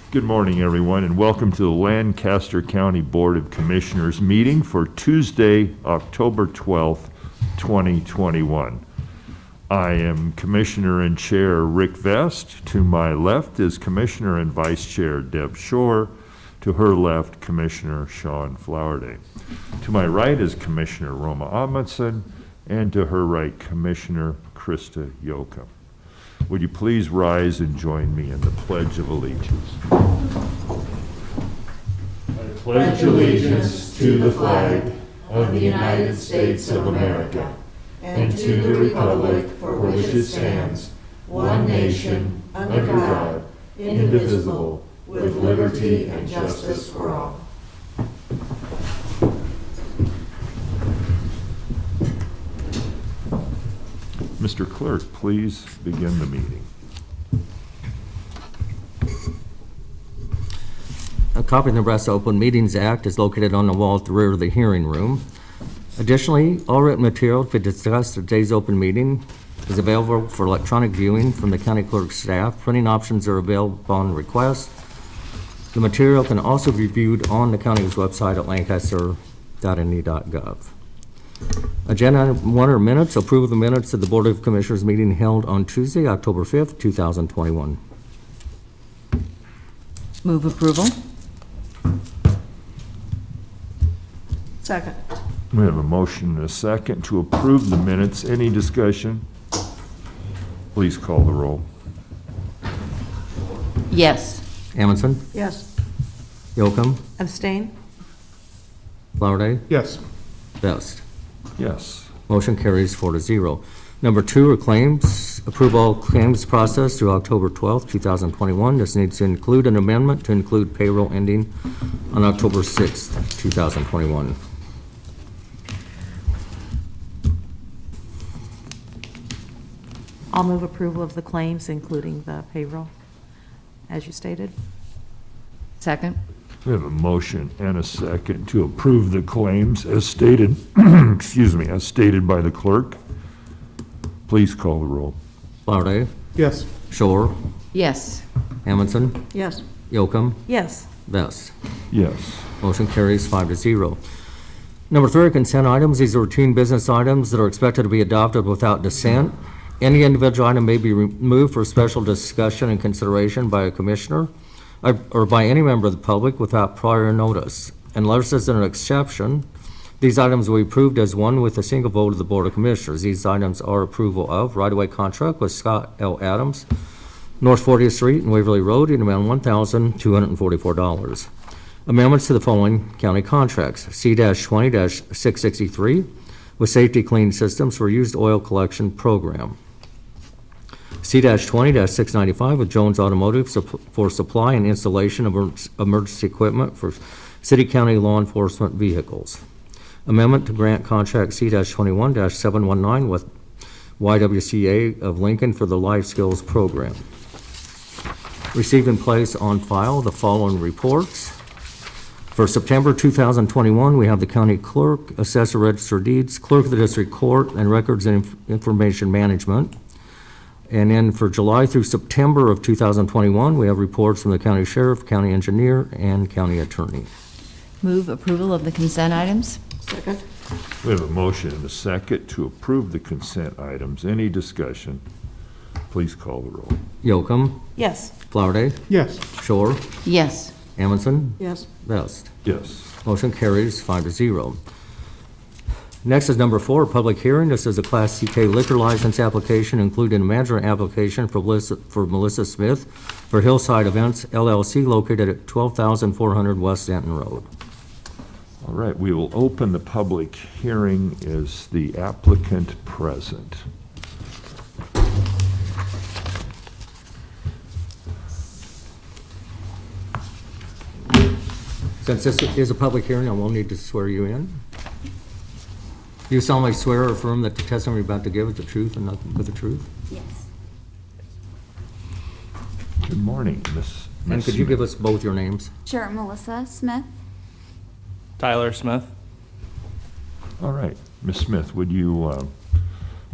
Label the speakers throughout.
Speaker 1: Good morning, everyone, and welcome to the Lancaster County Board of Commissioners meeting for Tuesday, October 12th, 2021. I am Commissioner and Chair Rick Vest. To my left is Commissioner and Vice Chair Deb Shore. To her left, Commissioner Sean Flowerday. To my right is Commissioner Roma Amundsen, and to her right, Commissioner Krista Yoakum. Would you please rise and join me in the Pledge of Allegiance? I pledge allegiance to the flag of the United States of America and to the republic for which it stands, one nation, under God, indivisible, with liberty and justice for all. Mr. Clerk, please begin the meeting.
Speaker 2: A copy of the Nebraska Open Meetings Act is located on the wall at the rear of the hearing room. Additionally, all written material to discuss today's open meeting is available for electronic viewing from the county clerk's staff. Printing options are available upon request. The material can also be viewed on the county's website at lancaster.ne.gov. Agenda item 1 are minutes. Approve of the minutes of the Board of Commissioners meeting held on Tuesday, October 5th, 2021.
Speaker 3: Move approval. Second.
Speaker 1: We have a motion and a second to approve the minutes. Any discussion? Please call the roll.
Speaker 3: Yes.
Speaker 2: Amundsen,
Speaker 3: Yes.
Speaker 2: Yoakum,
Speaker 3: Abstain?
Speaker 2: Flowerday,
Speaker 4: Yes.
Speaker 2: Vest.
Speaker 1: Yes.
Speaker 2: Motion carries 4-0. Number 2 are claims. Approve all claims processed through October 12th, 2021. This needs to include an amendment to include payroll ending on October 6th, 2021.
Speaker 5: I'll move approval of the claims, including the payroll, as you stated.
Speaker 3: Second.
Speaker 1: We have a motion and a second to approve the claims as stated, excuse me, as stated by the clerk. Please call the roll.
Speaker 2: Flowerday,
Speaker 4: Yes.
Speaker 2: Shore,
Speaker 3: Yes.
Speaker 2: Amundsen,
Speaker 3: Yes.
Speaker 2: Yoakum,
Speaker 5: Yes.
Speaker 2: Vest.
Speaker 1: Yes.
Speaker 2: Motion carries 5-0. Number 3 are consent items. These are routine business items that are expected to be adopted without dissent. Any individual item may be removed for special discussion and consideration by a commissioner or by any member of the public without prior notice. Unless there's an exception, these items will be approved as one with a single vote of the Board of Commissioners. These items are approval of right-of-way contract with Scott L. Adams, North 40th Street and Waverly Road, in amount $1,244. Amendments to the following county contracts: C-20-663 with Safety Clean Systems for Used Oil Collection Program. C-20-695 with Jones Automotive for supply and installation of emergency equipment for city-county law enforcement vehicles. Amendment to grant contract C-21-719 with YWCA of Lincoln for the Life Skills Program. Receive and place on file the following reports. For September 2021, we have the county clerk, assessor register deeds, clerk of the district court, and records and information management. And then for July through September of 2021, we have reports from the county sheriff, county engineer, and county attorney.
Speaker 3: Move approval of the consent items.
Speaker 5: Second.
Speaker 1: We have a motion and a second to approve the consent items. Any discussion? Please call the roll.
Speaker 2: Yoakum,
Speaker 5: Yes.
Speaker 2: Flowerday,
Speaker 4: Yes.
Speaker 2: Shore,
Speaker 3: Yes.
Speaker 2: Amundsen,
Speaker 5: Yes.
Speaker 2: Vest.
Speaker 1: Yes.
Speaker 2: Motion carries 5-0. Next is number 4, public hearing. This is a Class CK liquor license application, including a management application for Melissa Smith for Hillside Events LLC, located at 12,400 West Denton Road.
Speaker 1: All right, we will open the public hearing. Is the applicant present?
Speaker 2: Since this is a public hearing, I will need to swear you in. Do you solemnly swear or affirm that the testimony you're about to give is the truth and nothing but the truth?
Speaker 6: Yes.
Speaker 1: Good morning, Miss.
Speaker 2: And could you give us both your names?
Speaker 6: Sure, Melissa Smith.
Speaker 4: Tyler Smith.
Speaker 1: All right, Miss Smith, would you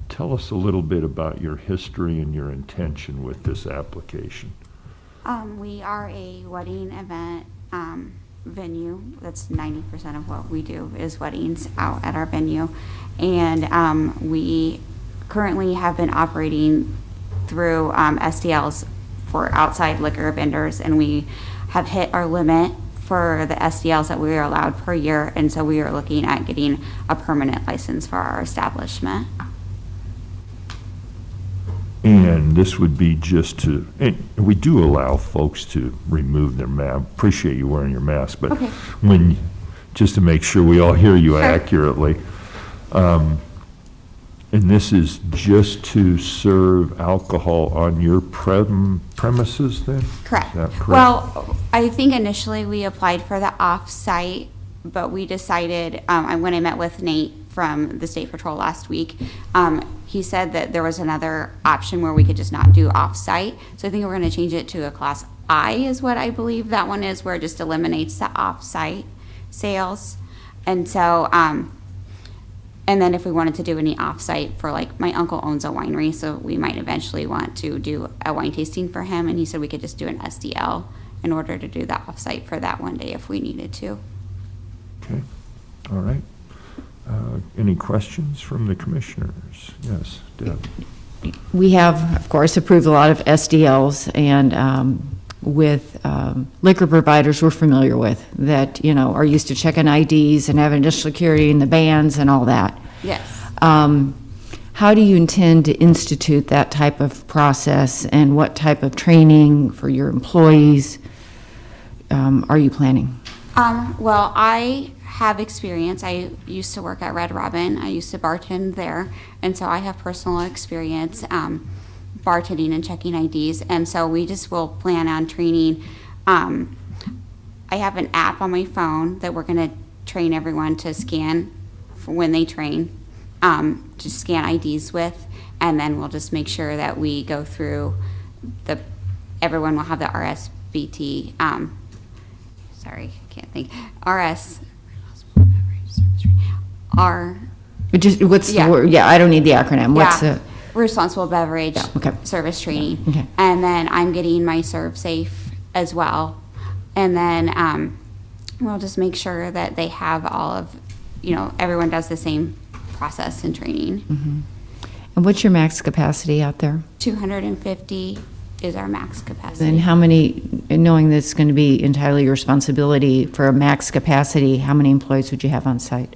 Speaker 1: tell us a little bit about your history and your intention with this application?
Speaker 6: We are a wedding event venue. That's 90% of what we do is weddings out at our venue. And we currently have been operating through SDLs for outside liquor vendors, and we have hit our limit for the SDLs that we are allowed per year, and so we are looking at getting a permanent license for our establishment.
Speaker 1: And this would be just to, and we do allow folks to remove their mask. Appreciate you wearing your mask, but
Speaker 6: Okay.
Speaker 1: when, just to make sure we all hear you
Speaker 6: Sure.
Speaker 1: accurately. And this is just to serve alcohol on your premises then?
Speaker 6: Correct.
Speaker 1: Is that correct?
Speaker 6: Well, I think initially we applied for the off-site, but we decided, when I met with Nate from the State Patrol last week, he said that there was another option where we could just not do off-site. So I think we're gonna change it to a Class I is what I believe that one is, where it just eliminates the off-site sales. And so, and then if we wanted to do any off-site for, like, my uncle owns a winery, so we might eventually want to do a wine tasting for him, and he said we could just do an SDL in order to do the off-site for that one day if we needed to.
Speaker 1: Okay, all right. Any questions from the commissioners? Yes, Deb?
Speaker 3: We have, of course, approved a lot of SDLs, and with liquor providers we're familiar with that, are used to checking IDs and having additional security in the bands and all that.
Speaker 6: Yes.
Speaker 3: How do you intend to institute that type of process, and what type of training for your employees are you planning?
Speaker 6: Well, I have experience. I used to work at Red Robin. I used to bartend there, and so I have personal experience bartending and checking IDs, and so we just will plan on training. I have an app on my phone that we're going to train everyone to scan for when they train, to scan IDs with, and then we'll just make sure that we go through everyone will have the RSBT, sorry, I can't think,
Speaker 3: What's the
Speaker 6: Yeah.
Speaker 3: word? Yeah, I don't need the acronym. What's
Speaker 6: Yeah,
Speaker 3: the?
Speaker 6: responsible beverage
Speaker 3: okay.
Speaker 6: service training.
Speaker 3: Okay.
Speaker 6: And then I'm getting my serve safe as well. And then we'll just make sure that they have all of, everyone does the same process and training.
Speaker 3: And what's your max capacity out there?
Speaker 6: 250 is our max capacity.
Speaker 3: And how many, knowing that it's going to be entirely your responsibility for a max capacity, how many employees would you have on site?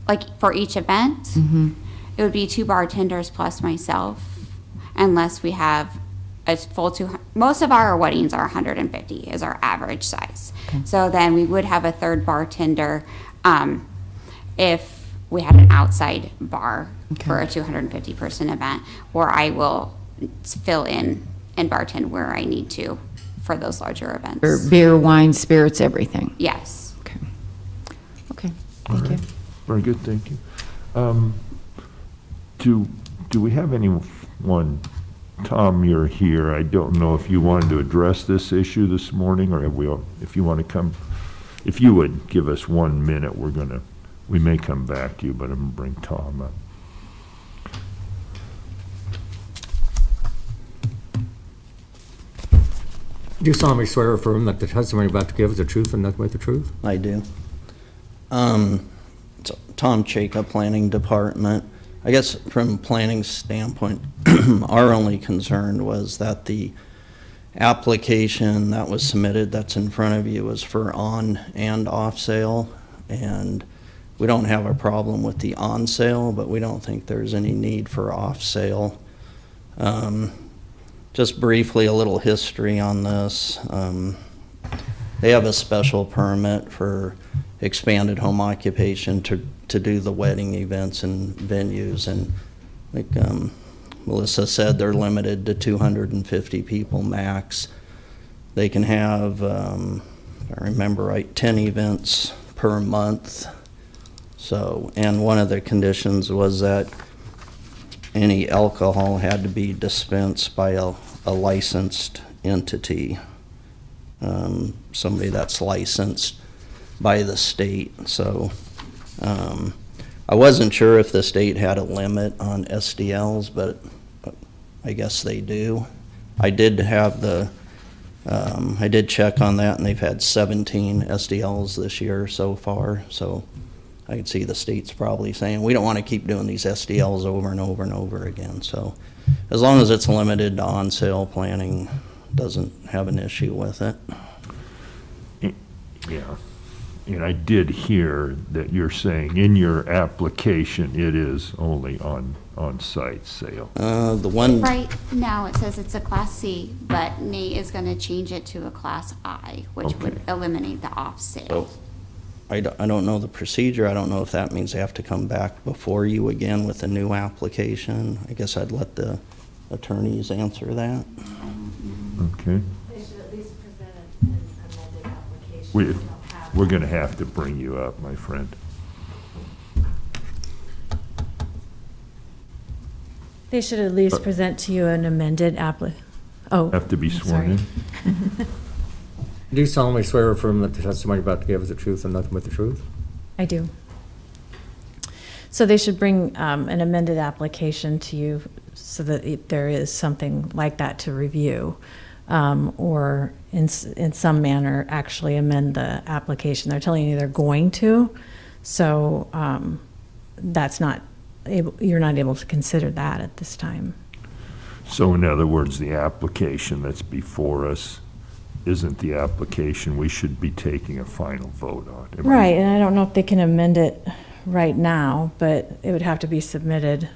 Speaker 6: Like for each event, it would be 2 bartenders plus myself, unless we have a full 200. Most of our weddings are 150 is our average size. So then we would have a third bartender if we had an outside bar for a 250 person event, or I will fill in and bartend where I need to for those larger events.
Speaker 3: Beer, wine, spirits, everything?
Speaker 6: Yes.
Speaker 3: Okay. Okay,
Speaker 1: All
Speaker 3: thank you.
Speaker 1: right. Very good, thank you. Do we have anyone, Tom, you're here, I don't know if you wanted to address this issue this morning, or if you want to come, if you would give us 1 minute, we may come back to you, but I'm going to bring Tom up.
Speaker 2: Do you solemnly swear or affirm that the testimony you're about to give is the truth and nothing but the truth?
Speaker 7: I do. So, Tom Chaka, Planning Department. I guess from planning standpoint, our only concern was that the application that was submitted that's in front of you was for on and off sale. And we don't have a problem with the on sale, but we don't think there's any need for off sale. Just briefly, a little history on this. They have a special permit for expanded home occupation to do the wedding events and venues. And like Melissa said, they're limited to 250 people max. They can have, if I remember right, 10 events per month. So, and one of the conditions was that any alcohol had to be dispensed by a licensed entity, somebody that's licensed by the state. So I wasn't sure if the state had a limit on SDLs, but I guess they do. I did have I did check on that, and they've had 17 SDLs this year so far, so I could see the state's probably saying, we don't want to keep doing these SDLs over and over and over again, so as long as it's limited to on-sale planning, doesn't have an issue with it.
Speaker 1: Yeah, and I did hear that you're saying in your application, it is only on-site sale.
Speaker 7: The one,
Speaker 6: Right now, it says it's a Class C, but Nate is going to change it to a Class I, which would
Speaker 1: Okay.
Speaker 6: eliminate the off-sale.
Speaker 7: I don't know the procedure. I don't know if that means they have to come back before you again with a new application. I guess I'd let the attorneys answer that.
Speaker 1: Okay.
Speaker 8: They should at least present an amended application.
Speaker 1: We're going to have to bring you up, my friend.
Speaker 8: They should at least present to you an amended
Speaker 1: Have to be sworn in.
Speaker 2: Do you solemnly swear or affirm that the testimony you're about to give is the truth and nothing but the truth?
Speaker 8: I do. So they should bring an amended application to you so that there is something like that to review. Or in some manner, actually amend the application. They're telling you they're going to, so that's not able, you're not able to consider that at this time.
Speaker 1: So in other words, the application that's before us isn't the application we should be taking a final vote on. Am I-
Speaker 8: Right, and I don't know if they can amend it right now, but it would have to be submitted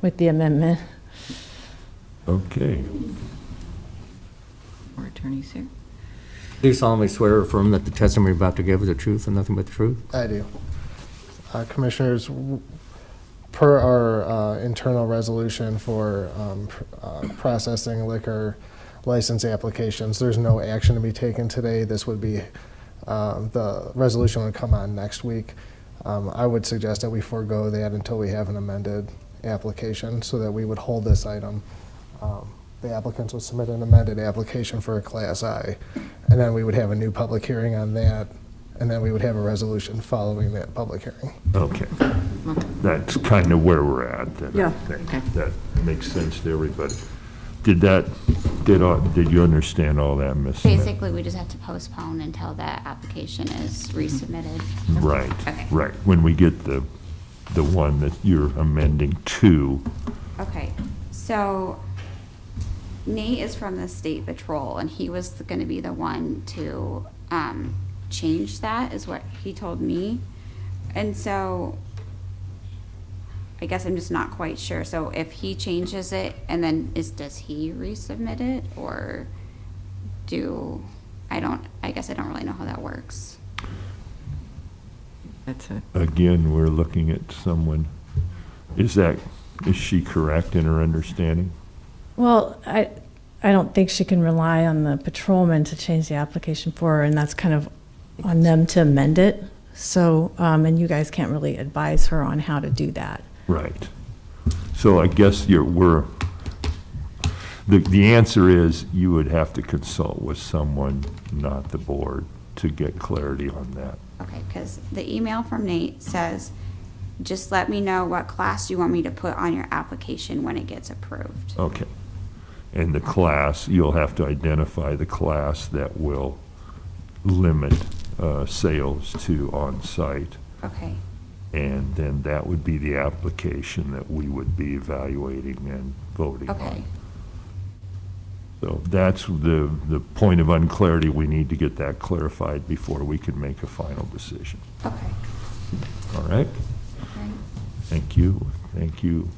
Speaker 8: with the amendment.
Speaker 1: Okay.
Speaker 3: Or attorneys here.
Speaker 2: Do you solemnly swear or affirm that the testimony you're about to give is the truth and nothing but the truth?
Speaker 9: I do. Commissioners, per our internal resolution for processing liquor license applications, there's no action to be taken today. This would be, the resolution would come on next week. I would suggest that we forego that until we have an amended application so that we would hold this item. The applicants would submit an amended application for a Class I, and then we would have a new public hearing on that, and then we would have a resolution following that public hearing.
Speaker 1: Okay. That's kind of where we're at, then, I
Speaker 5: Yeah.
Speaker 1: think. That makes sense to everybody. Did you understand all that, Ms. Smith?
Speaker 6: Basically, we just have to postpone until that application is resubmitted.
Speaker 1: Right,
Speaker 6: Okay.
Speaker 1: right. When we get the one that you're amending to,
Speaker 6: Okay, so Nate is from the State Patrol, and he was going to be the one to change that, is what he told me. And so I guess I'm just not quite sure. So if he changes it, and then does he resubmit it, or I guess I don't really know how that works.
Speaker 3: That's it.
Speaker 1: again, we're looking at someone, is she correct in her understanding?
Speaker 8: Well, I don't think she can rely on the patrolman to change the application for her, and that's kind of on them to amend it. So, and you guys can't really advise her on how to do that.
Speaker 1: Right. So I guess the answer is you would have to consult with someone, not the board, to get clarity on that.
Speaker 6: Okay, because the email from Nate says, just let me know what class you want me to put on your application when it gets approved.
Speaker 1: Okay. And the class, you'll have to identify the class that will limit sales to on-site.
Speaker 6: Okay,
Speaker 1: And then that would be the application that we would be evaluating and voting
Speaker 6: okay,
Speaker 1: on. So that's the point of unclarity. We need to get that clarified before we can make a final decision.
Speaker 6: okay.
Speaker 1: All right?
Speaker 6: Right.
Speaker 1: Thank you. Thank you.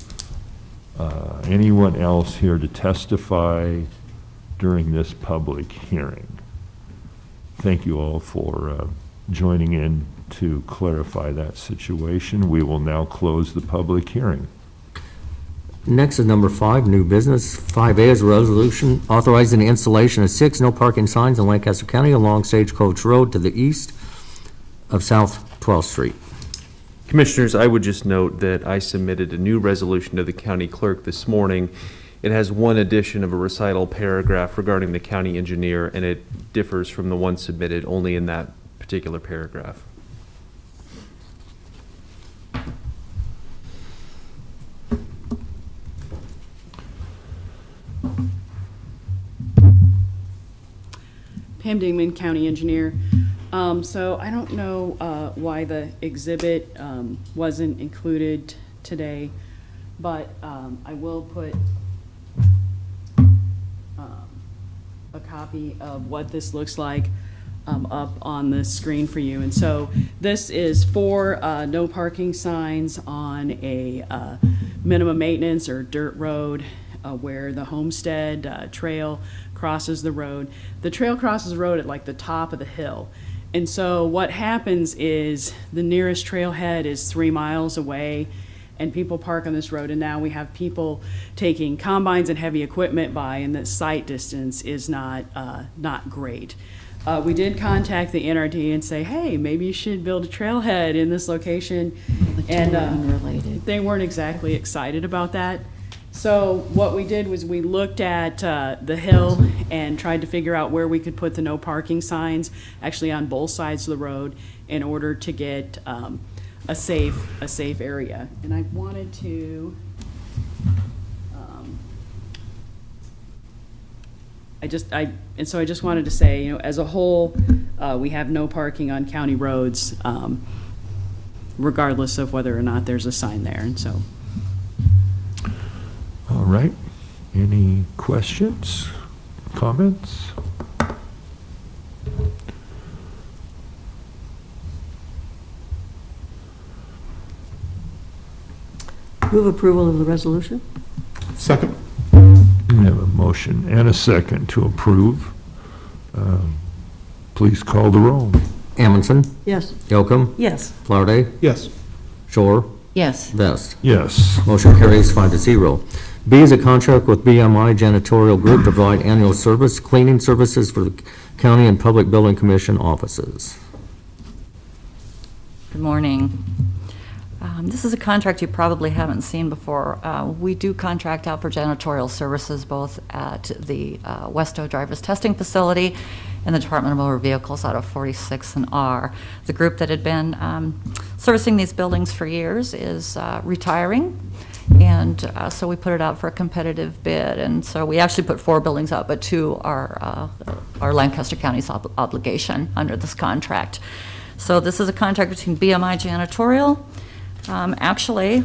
Speaker 1: Anyone else here to testify during this public hearing? Thank you all for joining in to clarify that situation. We will now close the public hearing.
Speaker 2: Next is number 5, new business. 5A is a resolution authorizing the installation of 6 no parking signs in Lancaster County along Stagecoach Road to the east of South 12th Street.
Speaker 10: Commissioners, I would just note that I submitted a new resolution to the county clerk this morning. It has one addition of a recital paragraph regarding the county engineer, and it differs from the one submitted only in that particular paragraph.
Speaker 11: Pam Dingman, County Engineer. So I don't know why the exhibit wasn't included today, but I will put a copy of what this looks like up on the screen for you. And so this is for no parking signs on a minimum maintenance or dirt road where the Homestead Trail crosses the road. The trail crosses the road at like the top of the hill. And so what happens is the nearest trailhead is 3 miles away, and people park on this road, and now we have people taking combines and heavy equipment by, and the sight distance is not great. We did contact the NRD and say, hey, maybe you should build a trailhead in this location. And
Speaker 3: unrelated.
Speaker 11: they weren't exactly excited about that. So what we did was we looked at the hill and tried to figure out where we could put the no parking signs, actually on both sides of the road, in order to get a safe area. And I wanted to, I just wanted to say, you know, as a whole, we have no parking on county roads, regardless of whether or not there's a sign there, and so.
Speaker 1: All right. Any questions, comments?
Speaker 12: Move approval of the resolution?
Speaker 13: Second.
Speaker 1: We have a motion and a second to approve. Please call the roll.
Speaker 2: Amundson,
Speaker 12: Yes.
Speaker 2: Yocum,
Speaker 5: Yes.
Speaker 2: Flowerday,
Speaker 13: Yes.
Speaker 2: Shore,
Speaker 3: Yes.
Speaker 2: Vest.
Speaker 1: Yes.
Speaker 2: Motion carries 5-0. B is a contract with BMI Janitorial Group to provide annual cleaning services for the county and public building commission offices.
Speaker 14: Good morning. This is a contract you probably haven't seen before. We do contract out for janitorial services both at the Westo Drivers Testing Facility and the Department of Motor Vehicles out of 46 and R. The group that had been servicing these buildings for years is retiring, and so we put it out for a competitive bid. And so we actually put 4 buildings out, but 2 are Lancaster County's obligation under this contract. So this is a contract between BMI Janitorial. Actually,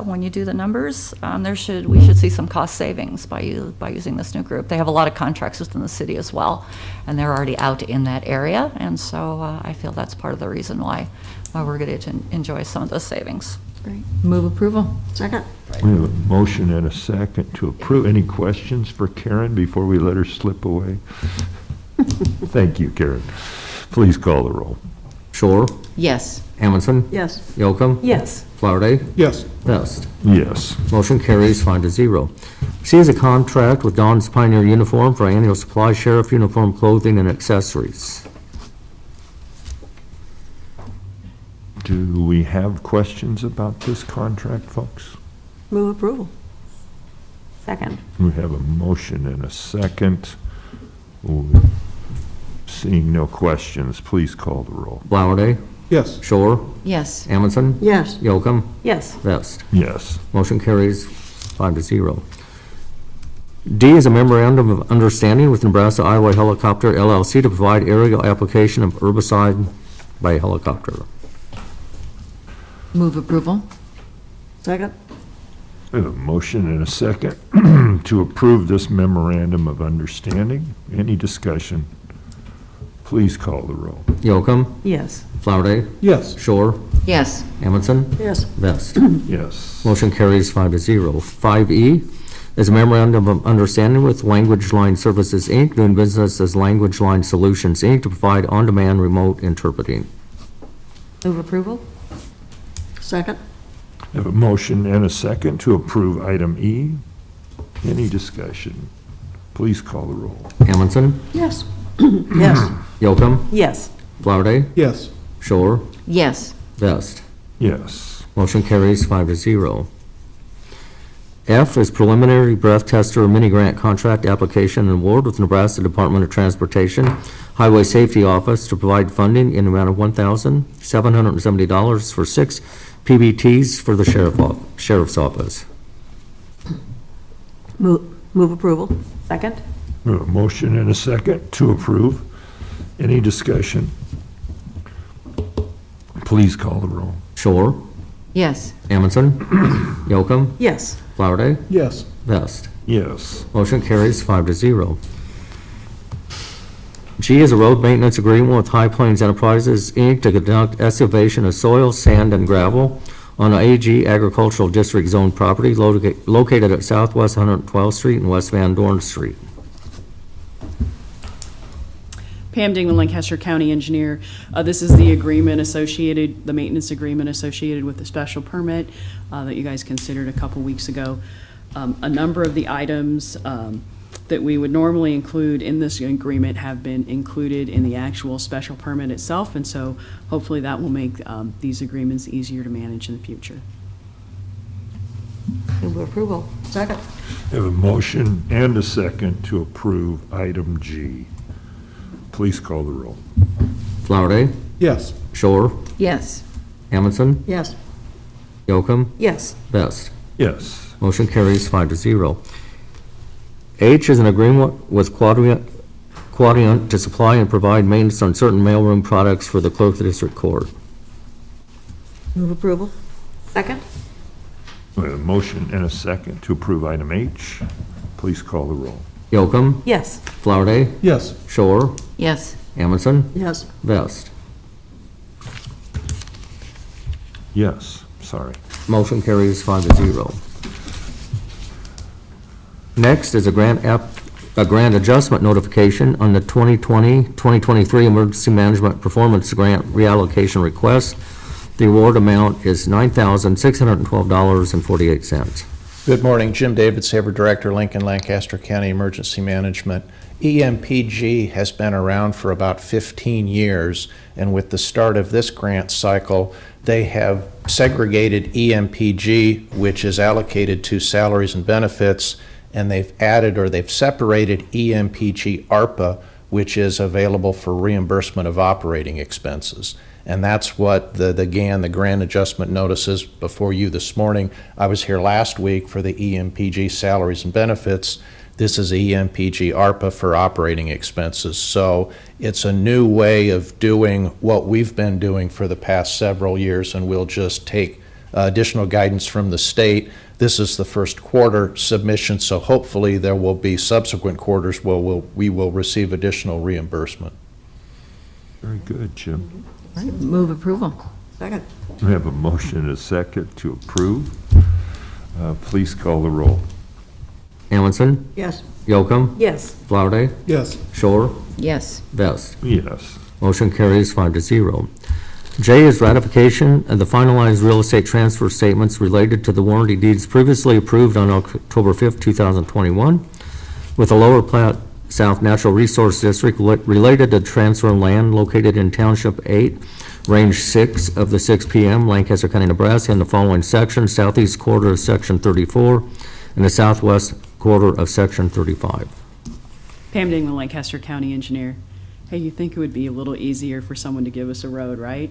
Speaker 14: when you do the numbers, we should see some cost savings by using this new group. They have a lot of contracts within the city as well, and they're already out in that area, and so I feel that's part of the reason why we're going to enjoy some of those savings.
Speaker 3: Great. Move approval.
Speaker 12: Second.
Speaker 1: We have a motion and a second to approve. Any questions for Karen before we let her slip away? Thank you, Karen. Please call the roll.
Speaker 2: Shore,
Speaker 3: Yes.
Speaker 2: Amundson,
Speaker 12: Yes.
Speaker 2: Yocum,
Speaker 5: Yes.
Speaker 2: Flowerday,
Speaker 13: Yes.
Speaker 2: Vest.
Speaker 1: Yes.
Speaker 2: Motion carries 5-0. C is a contract with Dawn's Pioneer Uniform for annual supply sheriff uniform clothing and accessories.
Speaker 1: Do we have questions about this contract, folks?
Speaker 12: Move approval. Second.
Speaker 1: We have a motion and a second. Seeing no questions, please call the roll.
Speaker 2: Flowerday,
Speaker 13: Yes.
Speaker 2: Shore,
Speaker 3: Yes.
Speaker 2: Amundson,
Speaker 12: Yes.
Speaker 2: Yocum,
Speaker 5: Yes.
Speaker 2: Vest.
Speaker 1: Yes.
Speaker 2: Motion carries 5-0. D is a memorandum of understanding with Nebraska Iowa Helicopter LLC to provide aerial application of herbicide by helicopter.
Speaker 3: Move approval.
Speaker 12: Second.
Speaker 1: We have a motion and a second to approve this memorandum of understanding. Any discussion? Please call the roll.
Speaker 2: Yocum,
Speaker 5: Yes.
Speaker 2: Flowerday,
Speaker 13: Yes.
Speaker 2: Shore,
Speaker 3: Yes.
Speaker 2: Amundson,
Speaker 12: Yes.
Speaker 2: Vest.
Speaker 1: Yes.
Speaker 2: Motion carries 5-0. 5E is a memorandum of understanding with Language Line Services, Inc., doing business as Language Line Solutions, Inc., to provide on-demand remote interpreting.
Speaker 5: Move approval?
Speaker 12: Second.
Speaker 1: I have a motion and a second to approve item E. Any discussion? Please call the roll.
Speaker 2: Amundson,
Speaker 12: Yes. Yes.
Speaker 2: Yocum,
Speaker 5: Yes.
Speaker 2: Flowerday,
Speaker 13: Yes.
Speaker 2: Shore,
Speaker 3: Yes.
Speaker 2: Vest.
Speaker 1: Yes.
Speaker 2: Motion carries 5-0. F is preliminary breath tester mini grant contract application and award with Nebraska Department of Transportation Highway Safety Office to provide funding in the amount of $1,770 for 6 PBTs for the sheriff's office.
Speaker 12: Move approval.
Speaker 5: Second?
Speaker 1: We have a motion and a second to approve Any discussion? Please call the roll.
Speaker 2: Shore,
Speaker 3: Yes.
Speaker 2: Amundson, Yocum,
Speaker 12: Yes.
Speaker 2: Flowerday,
Speaker 9: Yes.
Speaker 2: Vest.
Speaker 1: Yes.
Speaker 2: Motion carries 5-0. G is a road maintenance agreement with High Plains Enterprises, Inc. to conduct excavation of soil, sand, and gravel on a AG Agricultural District Zone property located at Southwest 112th Street and West Van Dorn Street.
Speaker 11: Pam Dingman, Lancaster County Engineer. This is the agreement associated, the maintenance agreement associated with the special permit that you guys considered a couple weeks ago. A number of the items that we would normally include in this agreement have been included in the actual special permit itself, and so hopefully that will make these agreements easier to manage in the future.
Speaker 12: Move approval. Second.
Speaker 1: We have a motion and a second to approve item G. Please call the roll.
Speaker 2: Flowerday,
Speaker 9: Yes.
Speaker 2: Shore,
Speaker 3: Yes.
Speaker 2: Amundson,
Speaker 12: Yes.
Speaker 2: Yocum,
Speaker 12: Yes.
Speaker 2: Vest.
Speaker 1: Yes.
Speaker 2: Motion carries 5-0. H is an agreement with Quadient to supply and provide maintenance on certain mailroom products for the Clerk of the District Court.
Speaker 12: Move approval. Second.
Speaker 1: We have a motion and a second to approve item H. Please call the roll.
Speaker 2: Yocum,
Speaker 12: Yes.
Speaker 2: Flowerday,
Speaker 9: Yes.
Speaker 2: Shore,
Speaker 3: Yes.
Speaker 2: Amundson,
Speaker 12: Yes.
Speaker 2: Vest.
Speaker 1: Yes, sorry.
Speaker 2: Motion carries 5-0. Next is a grant adjustment notification on the 2020-2023 Emergency Management Performance Grant reallocation request. The award amount is $9,612.48.
Speaker 13: Good morning, Jim David, Saber Director, Lincoln, Lancaster County Emergency Management. EMPG has been around for about 15 years, and with the start of this grant cycle, they have segregated EMPG, which is allocated to salaries and benefits, and they've added or they've separated EMPG ARPA, which is available for reimbursement of operating expenses. And that's what the grant adjustment notices before you this morning. I was here last week for the EMPG salaries and benefits. This is EMPG ARPA for operating expenses. So it's a new way of doing what we've been doing for the past several years, and we'll just take additional guidance from the state. This is the first quarter submission, so hopefully there will be subsequent quarters where we will receive additional reimbursement.
Speaker 1: Very good, Jim.
Speaker 3: Move approval.
Speaker 12: Second.
Speaker 1: We have a motion and a second to approve. Please call the roll.
Speaker 2: Amundson,
Speaker 12: Yes.
Speaker 2: Yocum,
Speaker 12: Yes.
Speaker 2: Flowerday,
Speaker 9: Yes.
Speaker 2: Shore,
Speaker 3: Yes.
Speaker 2: Vest.
Speaker 1: Yes.
Speaker 2: Motion carries 5-0. J is ratification of the finalized real estate transfer statements related to the warranty deeds previously approved on October 5th, 2021, with the Lower Platte South Natural Resource District related to transfer of land located in Township 8, Range 6 of the 6 PM, Lancaster County, Nebraska, in the following sections: southeast quarter of Section 34 and the southwest quarter of Section 35.
Speaker 11: Pam Dingman, Lancaster County Engineer. Hey, you think it would be a little easier for someone to give us a road, right?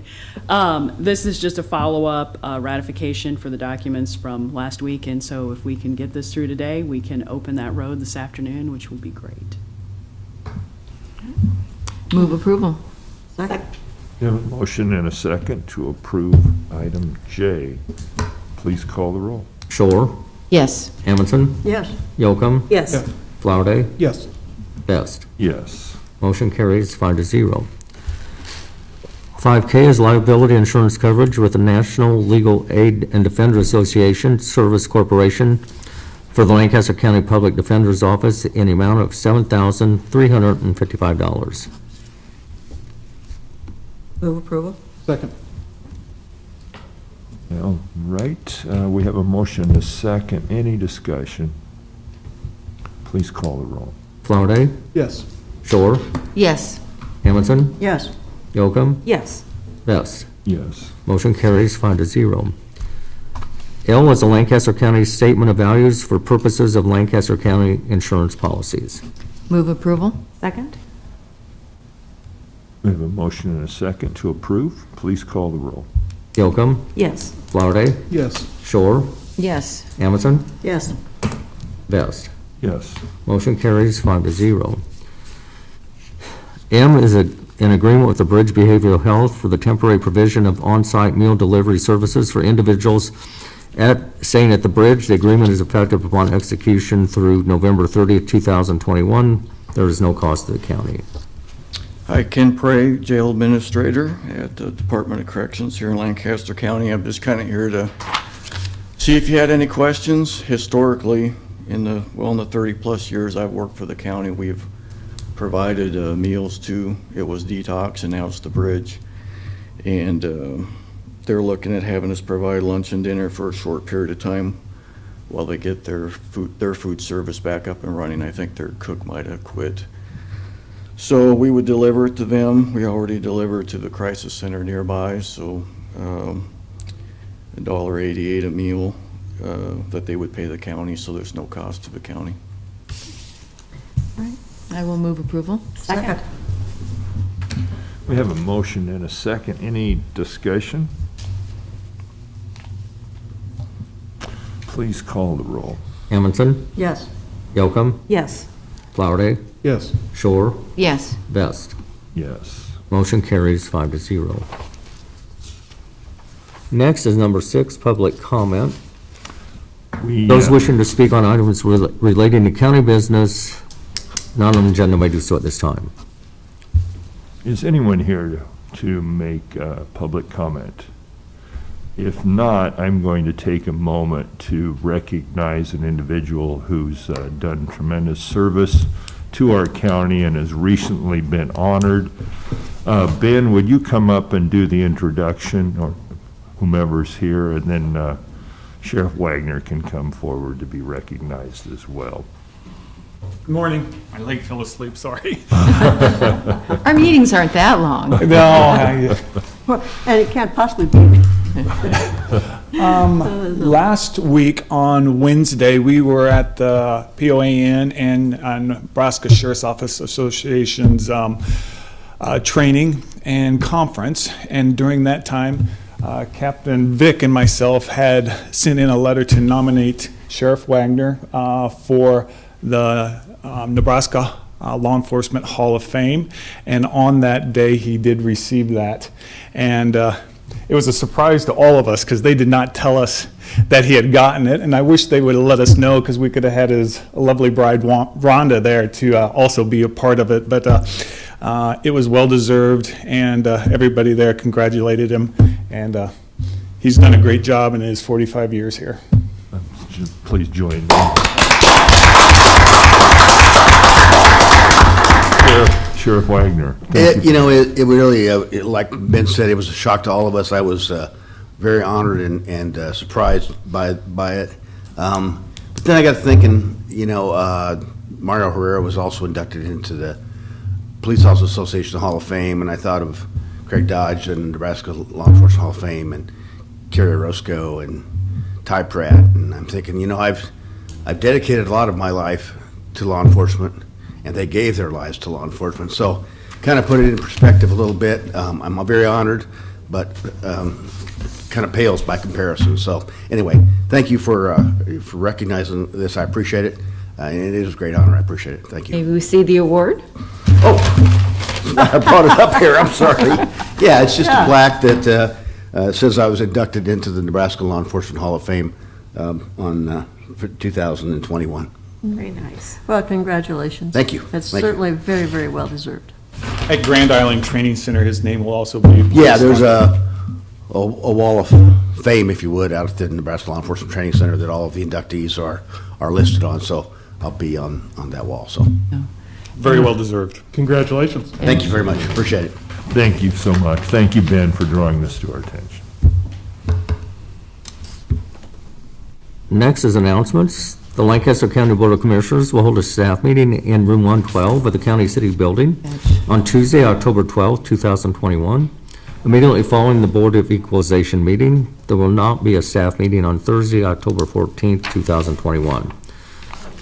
Speaker 11: This is just a follow-up ratification for the documents from last week, and so if we can get this through today, we can open that road this afternoon, which will be great.
Speaker 3: Move approval.
Speaker 12: Second.
Speaker 1: We have a motion and a second to approve item J. Please call the roll.
Speaker 2: Shore,
Speaker 3: Yes.
Speaker 2: Amundson,
Speaker 12: Yes.
Speaker 2: Yocum,
Speaker 12: Yes.
Speaker 2: Flowerday,
Speaker 9: Yes.
Speaker 2: Vest.
Speaker 1: Yes.
Speaker 2: Motion carries 5-0. 5K is liability insurance coverage with the National Legal Aid and Defender Association Service Corporation for the Lancaster County Public Defender's Office in the amount of $7,355.
Speaker 12: Move approval.
Speaker 9: Second.
Speaker 1: All right, we have a motion and a second. Any discussion? Please call the roll.
Speaker 2: Flowerday,
Speaker 9: Yes.
Speaker 2: Shore,
Speaker 3: Yes.
Speaker 2: Amundson,
Speaker 12: Yes.
Speaker 2: Yocum,
Speaker 12: Yes.
Speaker 2: Vest.
Speaker 1: Yes.
Speaker 2: Motion carries 5-0. L is a Lancaster County Statement of Values for purposes of Lancaster County insurance policies.
Speaker 3: Move approval.
Speaker 5: Second?
Speaker 1: We have a motion and a second to approve. Please call the roll.
Speaker 2: Yocum,
Speaker 12: Yes.
Speaker 2: Flowerday,
Speaker 9: Yes.
Speaker 2: Shore,
Speaker 3: Yes.
Speaker 2: Amundson,
Speaker 12: Yes.
Speaker 2: Vest.
Speaker 1: Yes.
Speaker 2: Motion carries 5-0. M is an agreement with the Bridge Behavioral Health for the temporary provision of on-site meal delivery services for individuals staying at the Bridge. The agreement is effective upon execution through November 30th, 2021. There is no cost to the county.
Speaker 15: Hi, Ken Prey, Jail Administrator at the Department of Corrections here in Lancaster County. I'm just kind of here to see if you had any questions. Historically, in the 30-plus years I've worked for the county, we've provided meals to, it was Detox and now it's the Bridge. And they're looking at having us provide lunch and dinner for a short period of time while they get their food service back up and running. I think their cook might have quit. So we would deliver it to them. We already deliver it to the crisis center nearby, so $1.88 a meal that they would pay the county, so there's no cost to the county.
Speaker 12: I will move approval.
Speaker 5: Second.
Speaker 1: We have a motion and a second. Any discussion? Please call the roll.
Speaker 2: Amundson,
Speaker 12: Yes.
Speaker 2: Yocum,
Speaker 5: Yes.
Speaker 2: Flowerday,
Speaker 9: Yes.
Speaker 2: Shore,
Speaker 3: Yes.
Speaker 2: Vest.
Speaker 1: Yes.
Speaker 2: Motion carries 5-0. Next is number 6, public comment. Those wishing to speak on items relating to county business not on the agenda may do so at this time.
Speaker 1: Is anyone here to make public comment? If not, I'm going to take a moment to recognize an individual who's done tremendous service to our county and has recently been honored. Ben, would you come up and do the introduction, or whomever's here, and then Sheriff Wagner can come forward to be recognized as well.
Speaker 16: Good morning. My leg fell asleep, sorry.
Speaker 3: Our meetings aren't that long.
Speaker 16: No,
Speaker 12: And it can't possibly be.
Speaker 16: last week on Wednesday, we were at the POAN and Nebraska Sheriff's Office Association's training and conference. And during that time, Captain Vic and myself had sent in a letter to nominate Sheriff Wagner for the Nebraska Law Enforcement Hall of Fame. And on that day, he did receive that. And it was a surprise to all of us because they did not tell us that he had gotten it. And I wish they would have let us know because we could have had his lovely bride, Rhonda, there to also be a part of it. But it was well-deserved, and everybody there congratulated him. And he's done a great job in his 45 years here.
Speaker 1: Please join me. Sheriff Wagner.
Speaker 17: It really, like Ben said, it was a shock to all of us. I was very honored and surprised by it. But then I got thinking, Mario Herrera was also inducted into the Police Officers Association Hall of Fame, and I thought of Craig Dodge and Nebraska Law Enforcement Hall of Fame, and Kerry Roscoe and Ty Pratt, and I'm thinking, I've dedicated a lot of my life to law enforcement, and they gave their lives to law enforcement. So kind of put it in perspective a little bit. I'm very honored, but kind of pales by comparison. So anyway, thank you for recognizing this. I appreciate it. And it is a great honor. I appreciate it. Thank you.
Speaker 3: Maybe we see the award?
Speaker 17: Oh, I brought it up here. I'm sorry. Yeah, it's just a plaque that says I was inducted into the Nebraska Law Enforcement Hall of Fame for 2021.
Speaker 5: Very nice.
Speaker 12: Well, congratulations.
Speaker 17: Thank you.
Speaker 12: It's
Speaker 17: Thank you.
Speaker 12: certainly very, very well deserved.
Speaker 16: At Grand Island Training Center, his name will also be placed
Speaker 17: Yeah, there's
Speaker 16: on.
Speaker 17: a wall of fame, if you would, out at the Nebraska Law Enforcement Training Center that all of the inductees are listed on. So I'll be on that wall. So
Speaker 16: Very well deserved. Congratulations.
Speaker 17: thank you very much. Appreciate it.
Speaker 1: Thank you so much. Thank you, Ben, for drawing this to our attention.
Speaker 2: Next is announcements. The Lancaster County Board of Commissioners will hold a staff meeting in room 112 of the County City Building on Tuesday, October 12, 2021. Immediately following the Board of Equalization meeting, there will not be a staff meeting on Thursday, October 14, 2021.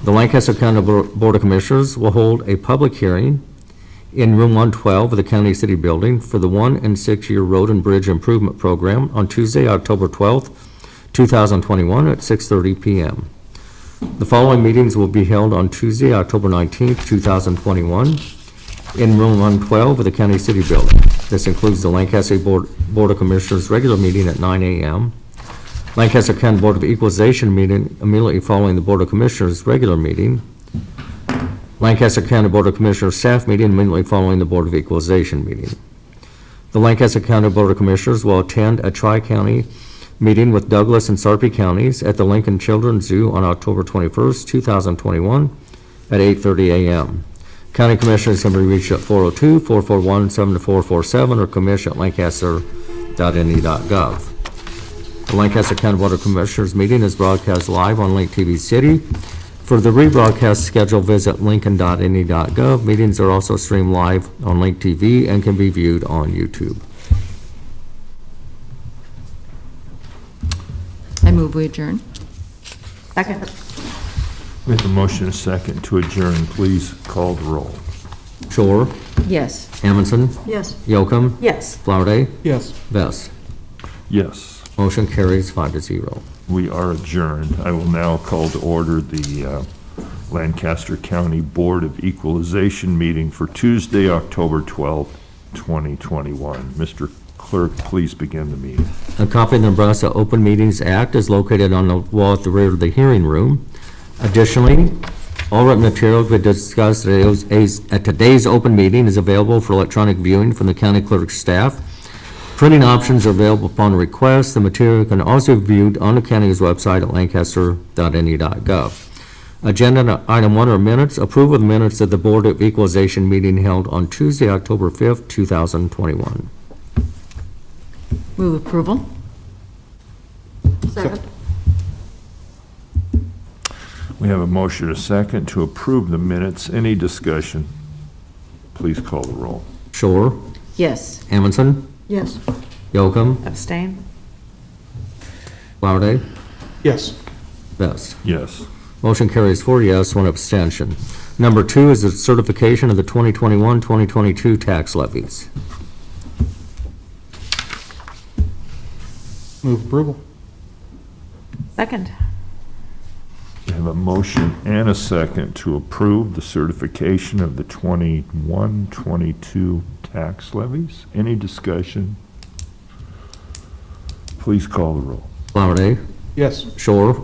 Speaker 2: The Lancaster County Board of Commissioners will hold a public hearing in room 112 of the County City Building for the 1- and 6-year Road and Bridge Improvement Program on Tuesday, October 12, 2021 at 6:30 p.m. The following meetings will be held on Tuesday, October 19, 2021 in room 112 of the County City Building. This includes the Lancaster Board of Commissioners regular meeting at 9 a.m., Lancaster County Board of Equalization meeting immediately following the Board of Commissioners regular meeting, Lancaster County Board of Commissioners staff meeting immediately following the Board of Equalization meeting. The Lancaster County Board of Commissioners will attend a tri-county meeting with Douglas and Sarpy counties at the Lincoln Children's Zoo on October 21st, 2021 at 8:30 a.m. County Commissioners can be reached at 402-441-7447 or commish@lancaster.ne.gov. The Lancaster County Board of Commissioners meeting is broadcast live on Link TV City. For the rebroadcast schedule, visit lincoln.ne.gov. Meetings are also streamed live on Link TV and can be viewed on YouTube.
Speaker 3: I move we adjourn.
Speaker 12: Second.
Speaker 1: We have a motion and a second to adjourn. Please call the roll.
Speaker 2: Shore,
Speaker 3: Yes.
Speaker 2: Amundson,
Speaker 12: Yes.
Speaker 2: Yocum,
Speaker 12: Yes.
Speaker 2: Flowerday,
Speaker 16: Yes.
Speaker 2: Best.
Speaker 1: Yes,
Speaker 2: Motion carries 5-0.
Speaker 1: we are adjourned. I will now call to order the Lancaster County Board of Equalization meeting for Tuesday, October 12th, 2021. Mr. Clerk, please begin the meeting.
Speaker 2: A copy of the Nebraska Open Meetings Act is located on the wall at the rear of the hearing room. Additionally, all written material we discussed at today's open meeting is available for electronic viewing from the county clerk's staff. Printing options are available upon request. The material can also be viewed on the county's website at lancaster.ne.gov. Agenda item 1 are minutes. Approval of the minutes of the Board of Equalization meeting held on Tuesday, October 5th, 2021.
Speaker 3: Move approval.
Speaker 12: Second.
Speaker 1: We have a motion and a second to approve the minutes. Any discussion? Please call the roll.
Speaker 2: Shore,
Speaker 3: Yes.
Speaker 2: Amundson,
Speaker 12: Yes.
Speaker 2: Yocum,
Speaker 5: Abstain?
Speaker 2: Flowerday,
Speaker 16: Yes.
Speaker 2: Best.
Speaker 1: Yes.
Speaker 2: Motion carries 4 yes, 1 abstention. Number 2 is the certification of the 2021-2022 tax levies.
Speaker 16: Move approval.
Speaker 5: Second?
Speaker 1: We have a motion and a second to approve the certification of the 21-22 tax levies. Any discussion? Please call the roll.
Speaker 2: Flowerday,
Speaker 16: Yes.
Speaker 2: Shore,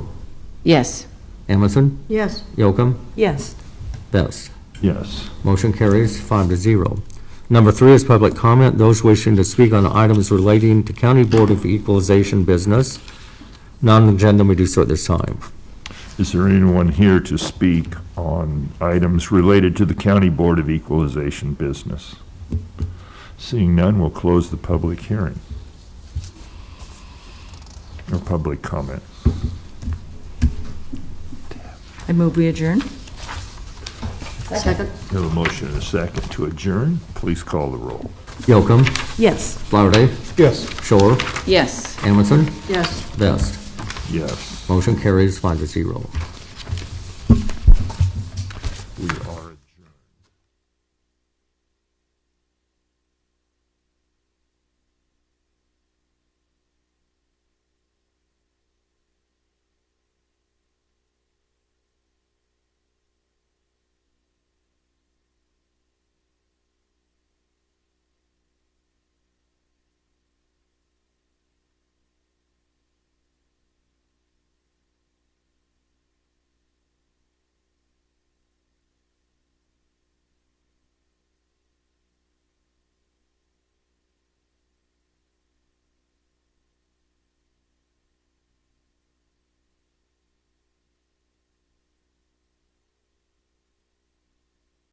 Speaker 3: Yes.
Speaker 2: Amundson,
Speaker 12: Yes.
Speaker 2: Yocum,
Speaker 5: Yes.
Speaker 2: Best.
Speaker 1: Yes.
Speaker 2: Motion carries 5-0. Number 3 is public comment. Those wishing to speak on items relating to County Board of Equalization business, non-agenda, we do so at this time.
Speaker 1: Is there anyone here to speak on items related to the County Board of Equalization business? Seeing none, we'll close the public hearing. Or public comment.
Speaker 3: I move we adjourn.
Speaker 12: Second.
Speaker 1: We have a motion and a second to adjourn. Please call the roll.
Speaker 2: Yocum,
Speaker 5: Yes.
Speaker 2: Flowerday,
Speaker 16: Yes.
Speaker 2: Shore,
Speaker 3: Yes.
Speaker 2: Amundson,
Speaker 12: Yes.
Speaker 2: Best.
Speaker 1: Yes.
Speaker 2: Motion carries 5-0.
Speaker 1: We are